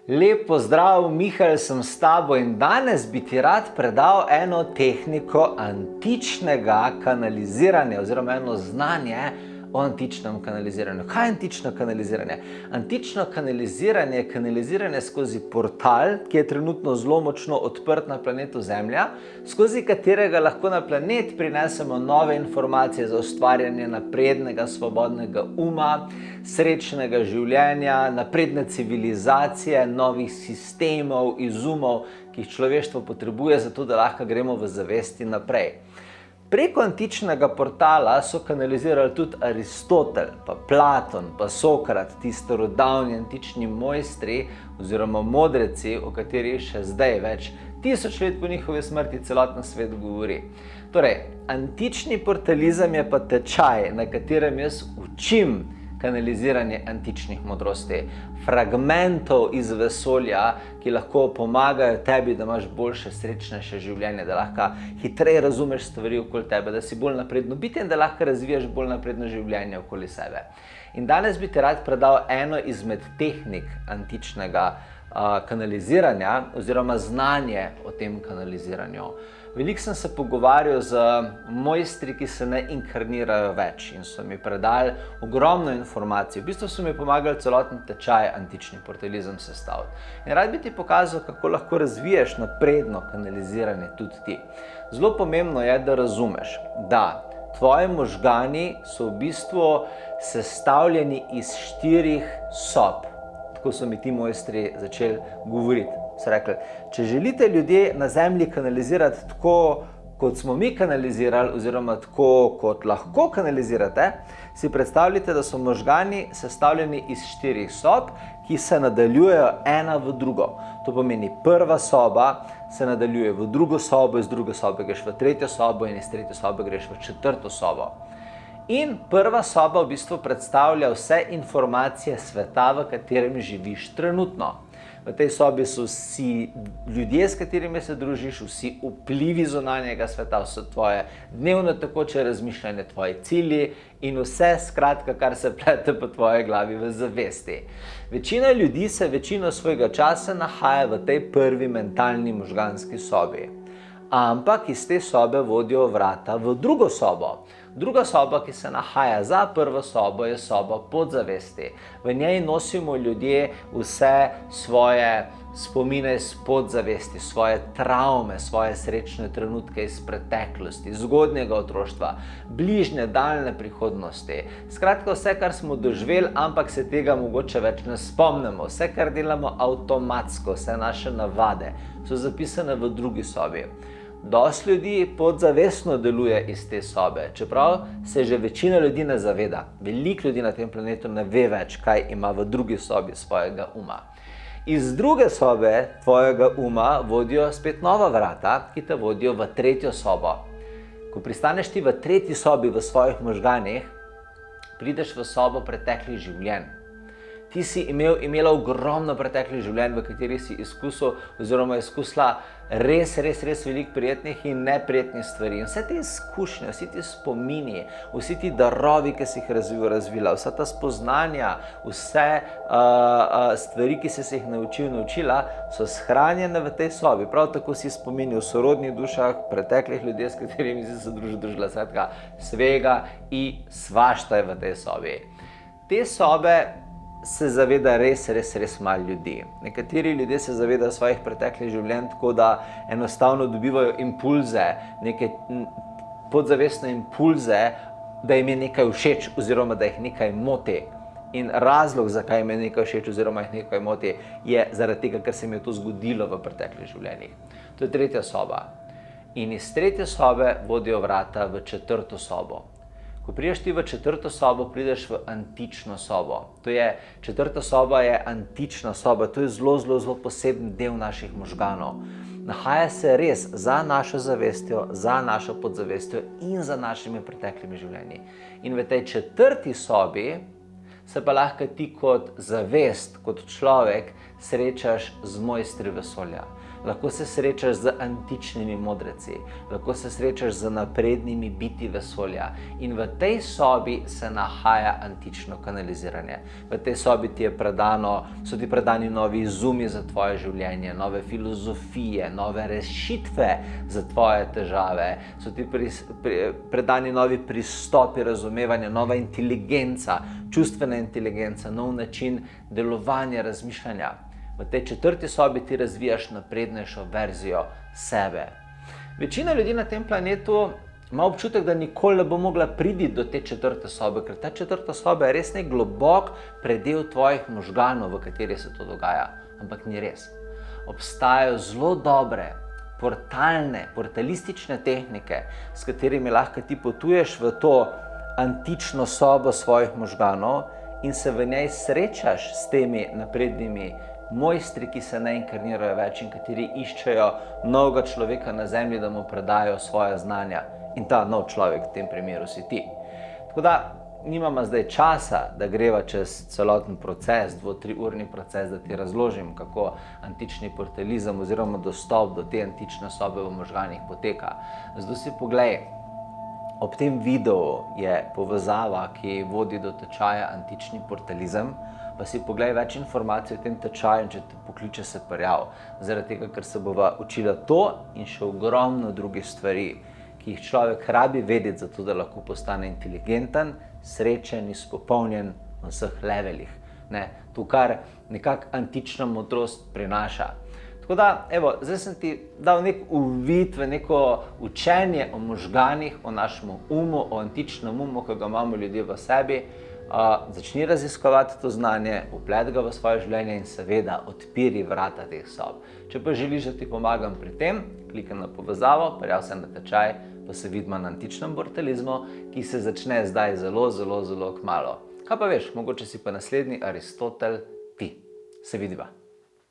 Lep pozdrav, Mihael sem s tabo in danes bi ti rad predal eno tehniko antičnega kanaliziranja oziroma eno znanje o antičnem kanaliziranju. Kaj je antično kanaliziranje? Antično kanaliziranje je kanaliziranje skozi portal, ki je trenutno zelo močno odprt na planetu Zemlja, skozi katerega lahko na planet prinesemo nove informacije za ustvarjanje naprednega, svobodnega uma, srečnega življenja, napredne civilizacije, novih sistemov, izumov, ki jih človeštvo potrebuje, zato da lahko gremo v zavesti naprej. Preko antičnega portala so kanalizirali tudi Aristotel, pa Platon, pa Sokrat, ti starodavni antični mojstri oziroma modreci, o katerih še zdaj več 1000 let po njihovi smrti celoten svet govori. Torej, antični portalizem je pa tečaj, na katerem jaz učim kanaliziranje antičnih modrosti, fragmentov iz vesolja, ki lahko pomagajo tebi, da imaš boljše, srečnejše življenje, da lahko hitreje razumeš stvari okoli tebe, da si bolj napredno bitje in da lahko razvijaš bolj napredno življenje okoli sebe. In danes bi ti rad predal eno izmed tehnik antičnega kanaliziranja oziroma znanje o tem kanaliziranju. Veliko sem se pogovarjal z mojstri, ki se ne inkarnirajo več in so mi predali ogromno informacij. V bistvu so mi pomagali celoten tečaj antični portalizem sestaviti. In rad bi ti pokazal, kako lahko razviješ napredno kanaliziranje tudi ti. Zelo pomembno je, da razumeš, da tvoji možgani so v bistvu sestavljeni iz 4 sob. Tako so mi ti mojstri začeli govoriti. So rekli, če želite ljudje na Zemlji kanalizirati tako, kot smo mi kanalizirali, oziroma tako, kot lahko kanalizirate, si predstavljate, da so možgani sestavljeni iz 4 sob, ki se nadaljujejo ena v drugo. To pomeni, prva soba se nadaljuje v drugo sobo, iz druge sobe greš v tretjo sobo in iz tretje sobe greš v četrto sobo. In prva soba v bistvu predstavlja vse informacije sveta, v katerem živiš trenutno. V tej sobi so vsi ljudje, s katerimi se družiš, vsi vplivi zunanjega sveta, vse tvoje dnevno tekoče razmišljanje, tvoji cilji in vse skratka, kar se plete po tvoji glavi v zavesti. Večina ljudi se večino svojega časa nahaja v tej prvi mentalni možganski sobi. Ampak iz te sobe vodijo vrata v drugo sobo. Druga soba, ki se nahaja za prvo sobo, je soba podzavesti. V njej nosimo ljudje vse svoje spomine iz podzavesti, svoje travme, svoje srečne trenutke iz preteklosti, zgodnjega otroštva, bližnje, daljne prihodnosti. Skratka, vse, kar smo doživeli, ampak se tega mogoče več ne spomnimo. Vse, kar delamo avtomatsko, vse naše navade, so zapisane v drugi sobi. Dosti ljudi podzavestno deluje iz te sobe, čeprav se že večina ljudi ne zaveda. Veliko ljudi na tem planetu ne ve več, kaj ima v drugi sobi svojega uma. Iz druge sobe tvojega uma vodijo spet nova vrata, ki te vodijo v tretjo sobo. Ko pristaneš ti v tretji sobi v svojih možganih, prideš v sobo preteklih življenj. Ti si imela ogromno preteklih življenj, v katerih si izkusil oziroma izkusila res veliko prijetnih in neprijetnih stvari. In vse te izkušnje, vsi ti spomini, vsi ti darovi, ki si jih razvila, vsa ta spoznanja, vse stvari, ki si se jih naučila, so shranjene v tej sobi. Prav tako si spomini o sorodnih dušah, preteklih ljudeh, s katerimi si se družila, skratka, svega in svašta je v tej sobi. Te sobe se zaveda res malo ljudi. Nekateri ljudje se zavedajo svojih preteklih življenj tako, da enostavno dobivajo impulze, neke podzavestne impulze, da jim je nekaj všeč oziroma da jih nekaj moti. In razlog, zakaj jim je nekaj všeč oziroma jih nekaj moti, je zaradi tega, ker se jim je to zgodilo v preteklih življenjih. To je tretja soba. In iz tretje sobe vodijo vrata v četrto sobo. Ko prideš ti v četrto sobo, prideš v antično sobo. Četrta soba je antična soba, to je zelo poseben del naših možganov. Nahaja se res za našo zavestjo, za našo podzavestjo in za našimi preteklimi življenji. In v tej četrti sobi se pa lahko ti kot zavest, kot človek srečaš z mojstri vesolja. lahko se srečaš z antičnimi modreci, lahko se srečaš z naprednimi biti vesolja. In v tej sobi se nahaja antično kanaliziranje. V tej sobi so ti predani novi izumi za tvoje življenje, nove filozofije, nove rešitve za tvoje težave, so ti predani novi pristopi razumevanja, nova inteligenca, čustvena inteligenca, nov način delovanja, razmišljanja. V tej 4. sobi ti razvijaš naprednejšo verzijo sebe. Večina ljudi na tem planetu ima občutek, da nikoli ne bo mogla priti do te 4. sobe, ker ta 4. soba je res nek globok predel tvojih možganov, v kateri se to dogaja. Ampak ni res. Obstajajo zelo dobre, portalistične tehnike, s katerimi lahko ti potuješ v to antično sobo svojih možganov in se v njej srečaš s temi naprednimi mojstri, ki se ne inkarnirajo več in kateri iščejo novega človeka na zemlji, da mu predajo svoje znanja. In ta nov človek v tem primeru si ti. Tako da nimamo zdaj časa, da greva čez celoten proces, 2-3-urni proces, da ti razložim, kako antični portalizem oziroma dostop do te antične sobe v možganih poteka. Zdaj si poglej, ob tem videu je povezava, ki vodi do tečaja antični portalizem, pa si poglej več informacij o tem tečaju in če te pokliče, se prijav. Zaradi tega, ker se bova učila to in še ogromno drugih stvari, ki jih človek rabi vedeti, zato da lahko postane inteligenten, srečen, izpopolnjen na vseh levelih. To, kar nekako antična modrost prinaša. Tako da, evo, zdaj sem ti dal nek uvid v neko učenje o možganih, o našem umu, o antičnem umu, ki ga imamo ljudje v sebi. Začni raziskovati to znanje, vpleti ga v svoje življenje in seveda odpiri vrata teh sob. Če pa želiš, da ti pomagam pri tem, klikaj na povezavo, prijav se na tečaj, pa se vidimo na antičnem portalizmu, ki se začne zdaj zelo kmalu. Kaj pa veš, mogoče si pa naslednji Aristotel ti. Se vidiva.